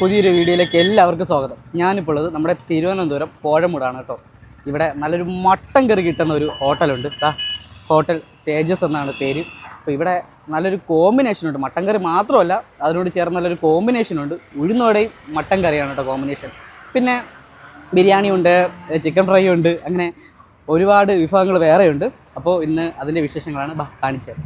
പുതിയൊരു വീഡിയോയിലേക്ക് എല്ലാവർക്കും സ്വാഗതം. ഞാനിപ്പോൾ ഉള്ളത് നമ്മുടെ തിരുവനന്തപുരം പോഴമൂടാണ് കേട്ടോ. ഇവിടെ നല്ലൊരു മട്ടൻ കറി കിട്ടുന്ന ഒരു ഹോട്ടലുണ്ട്. ഹോട്ടൽ തേജസ് എന്നാണ് പേര്. അപ്പോൾ ഇവിടെ നല്ലൊരു കോമ്പിനേഷനുണ്ട്. മട്ടൻ കറി മാത്രമല്ല, അതിനോട് ചേർന്ന് നല്ലൊരു കോമ്പിനേഷനുണ്ട്. ഉഴുന്നോടെയും മട്ടൻ കറിയാണ് കേട്ടോ കോമ്പിനേഷൻ. പിന്നെ ബിരിയാണി ഉണ്ട്, ചിക്കൻ ഫ്രൈ ഉണ്ട്, അങ്ങനെ ഒരുപാട് വിഭവങ്ങൾ വേറെയുണ്ട്. അപ്പോൾ ഇന്ന് അതിൻ്റെ വിശേഷങ്ങളാണ് കാണിച്ചത്.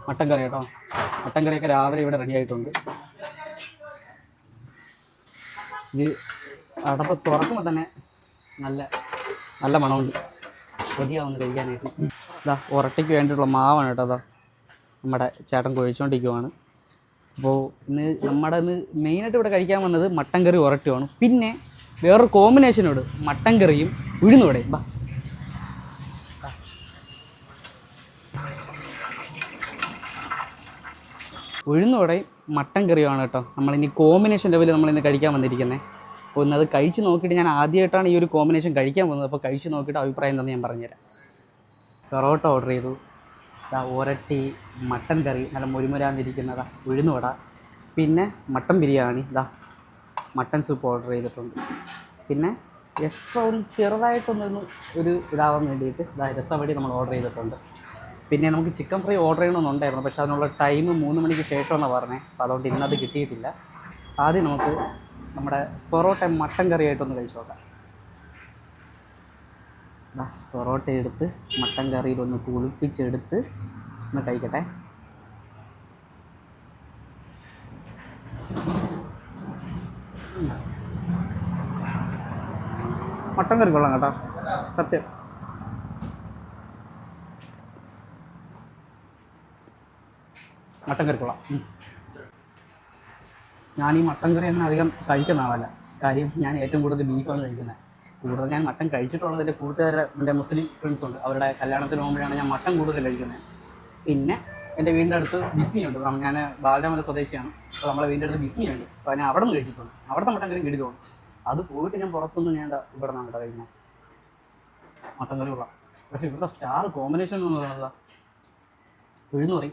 മട്ടൻ കറി കേട്ടോ. മട്ടൻ കറിയൊക്കെ രാവിലെ ഇവിടെ റെഡി ആയിട്ടുണ്ട്. ഇത് അടപ്പ് തുറക്കുമ്പോൾ തന്നെ നല്ല നല്ല മണമുണ്ട്. കൊതിയാവുന്നു കഴിക്കാനായിട്ട്. ഉരട്ടിക്ക് വേണ്ടിയിട്ടുള്ള മാവാണ് കേട്ടോ. നമ്മുടെ ചേട്ടൻ കുഴിച്ചുകൊണ്ടിരിക്കുവാണ്. അപ്പോൾ ഇന്ന് മെയിനായിട്ട് ഇവിടെ കഴിക്കാൻ വന്നത് മട്ടൻ കറി ഉരട്ടിയാണ്. പിന്നെ വേറൊരു കോമ്പിനേഷനോട് മട്ടൻ കറിയും ഉഴുന്നുവടയും. ഉഴുന്നുവടയും മട്ടൻ കറിയുമാണ് കേട്ടോ നമ്മളിനി കോമ്പിനേഷൻ ലെവലിൽ നമ്മളിന്ന് കഴിക്കാൻ വന്നിരിക്കുന്നത്. അപ്പോൾ ഇന്നത് കഴിച്ച് നോക്കിയിട്ട്, ഞാൻ ആദ്യമായിട്ടാണ് ഈ ഒരു കോമ്പിനേഷൻ കഴിക്കാൻ പോകുന്നത്. അപ്പോൾ കഴിച്ച് നോക്കിയിട്ട് അഭിപ്രായം തന്നെ ഞാൻ പറഞ്ഞുതരാം. പൊറോട്ട ഓർഡർ ചെയ്തു, ഒരട്ടി, മട്ടൻ കറി നല്ല മുരുമുരാന്നിരിക്കുന്നതാ, ഉഴുന്നുവട, പിന്നെ mutton biryani, mutton soup order ചെയ്തിട്ടുണ്ട്. പിന്നെ എക്സ്ട്രാ ഒന്ന് ചെറുതായിട്ടൊന്ന് ഇതാവാൻ വേണ്ടിയിട്ട് രസവടി നമ്മൾ ഓർഡർ ചെയ്തിട്ടുണ്ട്. പിന്നെ നമുക്ക് ചിക്കൻ ഫ്രൈ ഓർഡർ ചെയ്യണമെന്നുണ്ടായിരുന്നു, പക്ഷേ അതിനുള്ള ടൈം 3 മണിക്ക് ശേഷമെന്നാണ് പറഞ്ഞത്. അപ്പോൾ അതുകൊണ്ട് ഇന്നത് കിട്ടിയിട്ടില്ല. ആദ്യം നമുക്ക് നമ്മുടെ പൊറോട്ട മട്ടൻ കറിയായിട്ടൊന്ന് കഴിച്ചു നോക്കാം. പൊറോട്ട എടുത്ത് മട്ടൻ കറിയിലൊന്ന് കുളിപ്പിച്ചെടുത്ത് ഒന്ന് കഴിക്കട്ടെ. മട്ടൻ കറി കൊള്ളാം കേട്ടോ, സത്യം. മട്ടൻ കറി കൊള്ളാം. ഞാൻ ഈ മട്ടൻ കറി ഒന്നും അധികം കഴിക്കുന്ന ആളല്ല. കാര്യം ഞാൻ ഏറ്റവും കൂടുതൽ ബീഫാണ് കഴിക്കുന്നത്. കൂടുതൽ ഞാൻ മട്ടൻ കഴിച്ചിട്ടുള്ളത് എൻ്റെ കൂട്ടുകാരുടെ, എൻ്റെ മുസ്ലിം ഫ്രണ്ട്സ് ഉണ്ട്, അവരുടെ കല്യാണത്തിന് പോകുമ്പോഴാണ് ഞാൻ മട്ടൻ കൂടുതൽ കഴിക്കുന്നത്. പിന്നെ എൻ്റെ വീടിൻ്റെ അടുത്ത് ബിസ്മിയുണ്ട്. ഞാൻ ബാലരാമല സ്വദേശിയാണ്. അപ്പോൾ നമ്മളെ വീടിൻ്റെ അടുത്ത് ബിസ്മിയുണ്ട്. അപ്പോൾ ഞാൻ അവിടെ നിന്ന് കഴിച്ചിട്ടുണ്ട്. അവിടുത്തെ മട്ടൻ കറി കിടിലാണ്. അത് പോയിട്ട് ഞാൻ പുറത്തുനിന്ന് ഞാൻ ഇവിടെ നിന്നാണ് കേട്ടോ കഴിക്കുന്നത്. മട്ടൻ കറി കൊള്ളാം. പക്ഷേ ഇവിടുത്തെ സ്റ്റാർ കോമ്പിനേഷൻ എന്ന് പറയുന്നത് ഉഴുന്നുകറി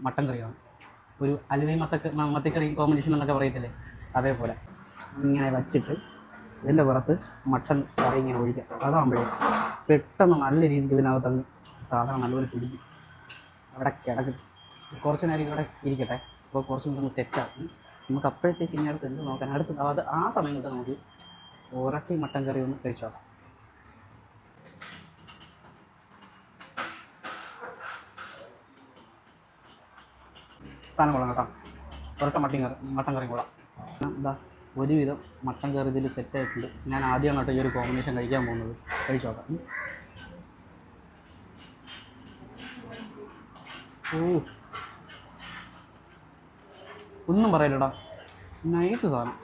മട്ടൻ കറിയാണ്. ഒരു അലുവയും മത്തിക്കറി കോമ്പിനേഷൻ എന്നൊക്കെ പറയത്തില്ലേ, അതേപോലെ ഇങ്ങനെ വച്ചിട്ട് ഇതിൻ്റെ പുറത്ത് മട്ടൻ കറി ഇങ്ങനെ ഒഴിക്കുക. അതാകുമ്പോഴേ പെട്ടെന്ന് നല്ല രീതിക്ക് ഇതിനകത്തങ്ങ് സാധനം നല്ലപോലെ പിടിക്കും. അവിടെ കിടക്കും. കുറച്ച് നേരം ഇവിടെ ഇരിക്കട്ടെ. അപ്പോൾ കുറച്ചും കൂടെ ഒന്ന് സെറ്റാക്കും. നമുക്ക് അപ്പോഴത്തേക്ക് ഇനി അടുത്ത് എന്ത് നോക്കാൻ, അത് ആ സമയം കൊണ്ട് നമുക്ക് ഒരട്ടി മട്ടൻ കറി ഒന്ന് കഴിച്ചോളാം. സാധനം കൊള്ളാം കേട്ടോ. ഒരട്ട മട്ടൻ കറി കൊള്ളാം. ഒരുവിധം മട്ടൻ കറി ഇതിൽ സെറ്റായിട്ടുണ്ട്. ഞാൻ ആദ്യമാണ് കേട്ടോ ഈ ഒരു കോമ്പിനേഷൻ കഴിക്കാൻ പോകുന്നത്. കഴിച്ചോക്കാം. ഒന്നും പറയില്ലടാ, നൈസ് സാധനം,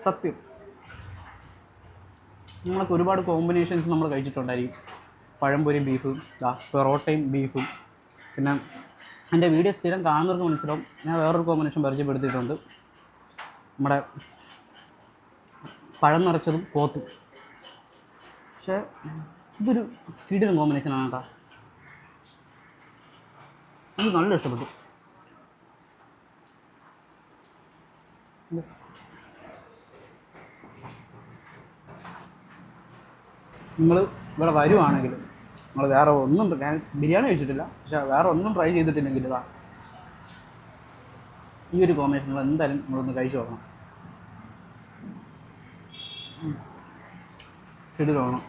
സത്യം. നമ്മളൊക്കെ ഒരുപാട് കോമ്പിനേഷൻസ് നമ്മൾ കഴിച്ചിട്ടുണ്ടായിരിക്കും. പഴംപൊരിയും ബീഫും, പൊറോട്ടയും ബീഫും. പിന്നെ എൻ്റെ വീഡിയോ സ്ഥിരം കാണുന്നവർക്ക് മനസ്സിലാവും, ഞാൻ വേറൊരു കോമ്പിനേഷൻ പരിചയപ്പെടുത്തിയിട്ടുണ്ട്. നമ്മുടെ പഴം നിറച്ചതും പോത്തും. പക്ഷേ ഇതൊരു കിടിലൻ കോമ്പിനേഷനാണ് കേട്ടോ. എനിക്ക് നല്ല ഇഷ്ടപ്പെട്ടു. നിങ്ങൾ ഇവിടെ വരുവാണെങ്കിൽ നമ്മൾ വേറെ ഒന്നും, ഞാൻ ബിരിയാണി കഴിച്ചിട്ടില്ല, പക്ഷേ വേറെ ഒന്നും ട്രൈ ചെയ്തിട്ടില്ലെങ്കിൽ ഈ ഒരു കോമ്പിനേഷൻ നിങ്ങൾ എന്തായാലും നമ്മളൊന്ന് കഴിച്ചു നോക്കണം. കിടിലമാണ്.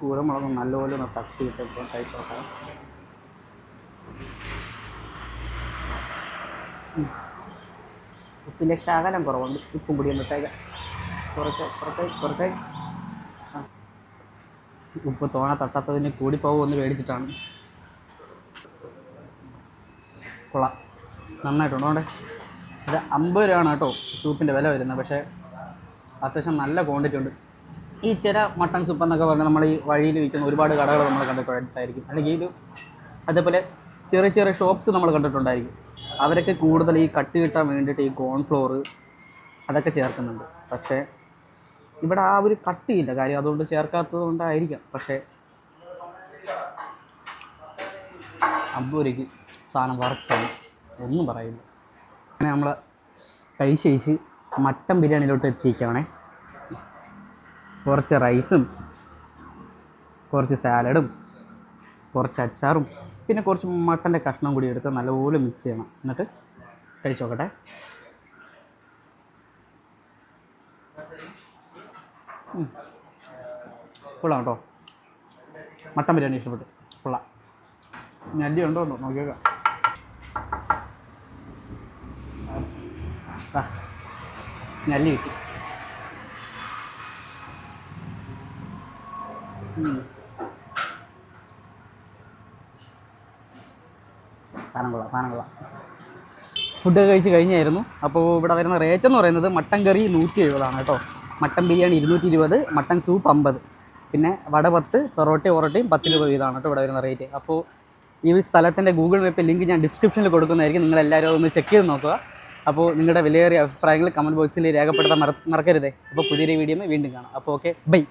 കുരുമുളക് നല്ലപോലെ ഒന്ന് തട്ടിയിട്ട് ഇപ്പോൾ കഴിച്ചു നോക്കാം. ഉപ്പിൻ്റെ ശകലം കുറവുണ്ട്. ഉപ്പും കൂടി ഒന്നിട്ടേക്ക് കുറച്ച് ഉപ്പ് തോണ തട്ടാത്തതിന് കൂടിപ്പോകുമെന്ന് മേടിച്ചിട്ടാണ്. കൊള്ളാം, നന്നായിട്ടുണ്ടോണ്ടേ. ഇത് 50 രൂപയാണ് കേട്ടോ സൂപ്പിൻ്റെ വില വരുന്നത്. പക്ഷേ അത്യാവശ്യം നല്ല ക്വാണ്ടിറ്റി ഉണ്ട്. ഈ ചില മട്ടൺ സൂപ്പ് എന്നൊക്കെ പറഞ്ഞാൽ നമ്മൾ ഈ വഴിയിൽ വിൽക്കുന്ന ഒരുപാട് കടകൾ നമ്മൾ കണ്ടിട്ടുണ്ടായിരിക്കും. അല്ലെങ്കിൽ അതേപോലെ ചെറിയ ചെറിയ ഷോപ്സ് നമ്മൾ കണ്ടിട്ടുണ്ടായിരിക്കും. അവരൊക്കെ കൂടുതൽ ഈ കട്ട് കിട്ടാൻ വേണ്ടിയിട്ട് ഈ കോൺഫ്ലോർ അതൊക്കെ ചേർക്കുന്നുണ്ട്. പക്ഷേ ഇവിടെ ആ ഒരു കട്ടിയില്ല, കാര്യം അതുകൊണ്ട് ചേർക്കാത്തത് കൊണ്ടായിരിക്കാം. പക്ഷേ 50 രൂപയ്ക്ക് സാധനം വറുത്താണ്, ഒന്നും പറയില്ല. അങ്ങനെ നമ്മൾ കഴിച്ച് മട്ടൻ ബിരിയാണിയിലോട്ട് എത്തിക്കണേ. കുറച്ച് റൈസും കുറച്ച് സാലഡും കുറച്ച് അച്ചാറും പിന്നെ കുറച്ച് മട്ടൻ്റെ കഷ്ണം കൂടി എടുത്ത് നല്ലപോലെ മിക്സ് ചെയ്യണം. എന്നിട്ട് കഴിച്ച് നോക്കട്ടെ. കൊള്ളാം കേട്ടോ, മട്ടൻ ബിരിയാണി ഇഷ്ടപ്പെട്ടു, കൊള്ളാം. ഞല്ലി ഉണ്ടോ നോക്കിയേക്കാം. ഞല്ലി കിട്ടി. സാധനം കൊള്ളാം. ഫുഡൊക്കെ കഴിച്ച് കഴിഞ്ഞായിരുന്നു. അപ്പോൾ ഇവിടെ വരുന്ന റേറ്റ് എന്ന് പറയുന്നത് മട്ടൻ കറി 170 കേട്ടോ, മട്ടൻ ബിരിയാണി 220, മട്ടൻ സൂപ്പ് 50, പിന്നെ വട 10, പൊറോട്ടയും 10 രൂപ വീതമാണ് കേട്ടോ ഇവിടെ വരുന്ന റേറ്റ്. അപ്പോൾ ഈ സ്ഥലത്തിൻ്റെ ഗൂഗിൾ മാപ്പ് ലിങ്ക് ഞാൻ ഡിസ്ക്രിപ്ഷനിൽ കൊടുക്കുന്നതായിരിക്കും, നിങ്ങളെല്ലാവരും അതൊന്ന് ചെക്ക് ചെയ്ത് നോക്കുക. അപ്പോൾ നിങ്ങളുടെ വിലയേറിയ അഭിപ്രായങ്ങൾ കമൻറ്റ് ബോക്സിൽ രേഖപ്പെടുത്താൻ മറക്കരുതേ. അപ്പോൾ പുതിയൊരു വീഡിയോയിൽ വീണ്ടും കാണാം. അപ്പോൾ ഓക്കെ, ബൈ.